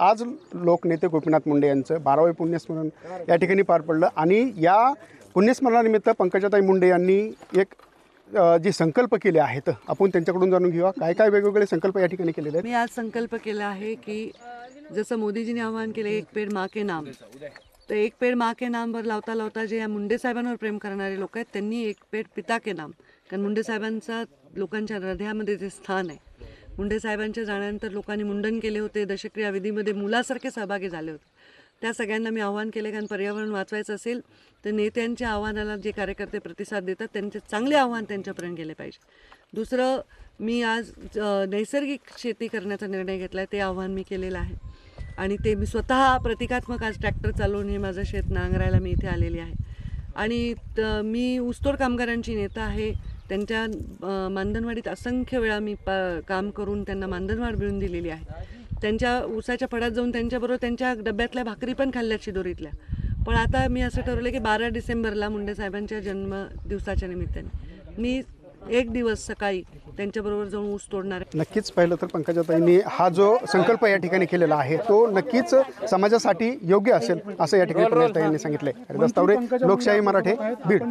आज लोकनेते गोपीनाथ मुंडे यांचं 12वे पुण्यस्मरण या ठिकाणी पार पडलं आणि या पुण्यस्मरणानिमित्त पंकजाताई मुंडे यांनी एक जी संकल्प केले आहेत आपण त्यांच्याकडून जाणून घेऊया काय काय वेगवेगळे संकल्प या ठिकाणी केलेले आहेत। मी आज संकल्प केला आहे की जसं मोदीजींनी आवाहन केले एक पेड़ माँ के नाम, तर एक पेड़ माँ के नामवर लावता लावता जे या मुंडे साहेबांवर प्रेम करणारे लोक आहेत त्यांनी एक पेड़ पिता के नाम, कारण मुंडे साहेबांचा लोकांच्या हृदयामध्ये जे स्थान आहे, मुंडे साहेबांच्या जाण्यानंतर लोकांनी मुंडन केले होते, दशक्रिया विधीमध्ये मुलासारखे सहभागी झाले होते, त्या सगळ्यांना मी आव्हान केले कारण पर्यावरण वाचवायचं असेल तर नेत्यांच्या आव्हानाला जे कार्यकर्ते प्रतिसाद देतात त्यांचे चांगले आव्हान त्यांच्यापर्यंत गेले पाहिजे। दुसरं मी आज नैसर्गिक शेती करण्याचा निर्णय घेतला आहे, ते आव्हान मी केलेलं आहे आणि ते मी स्वतः प्रतिकात्मक आज ट्रॅक्टर चालवून हे माझं शेत नांगरायला मी इथे आलेली आहे आणि मी ऊसतोड कामगारांची नेता आहे। त्यांच्या मानधनवाडीत असंख्य वेळा मी काम करून त्यांना मानधनवाढ मिळवून दिलेली आहे, त्यांच्या ऊसाच्या फडात जाऊन त्यांच्याबरोबर त्यांच्या डब्यातल्या भाकरी पण खाल्ल्या शिदोरीतल्या। पण आता मी असं ठरवलं की 12 डिसेंबरला मुंडे साहेबांच्या जन्मदिवसाच्या निमित्ताने मी एक दिवस सकाळी त्यांच्याबरोबर जाऊन ऊस तोडणार आहे। नक्कीच पाहिलं तर पंकजाताईंनी हा जो संकल्प या ठिकाणी केलेला आहे तो नक्कीच समाजासाठी योग्य असेल असं या ठिकाणी पंकजाताईंनी सांगितलंय। हरिदास तावरे, लोकशाही मराठे, बीड।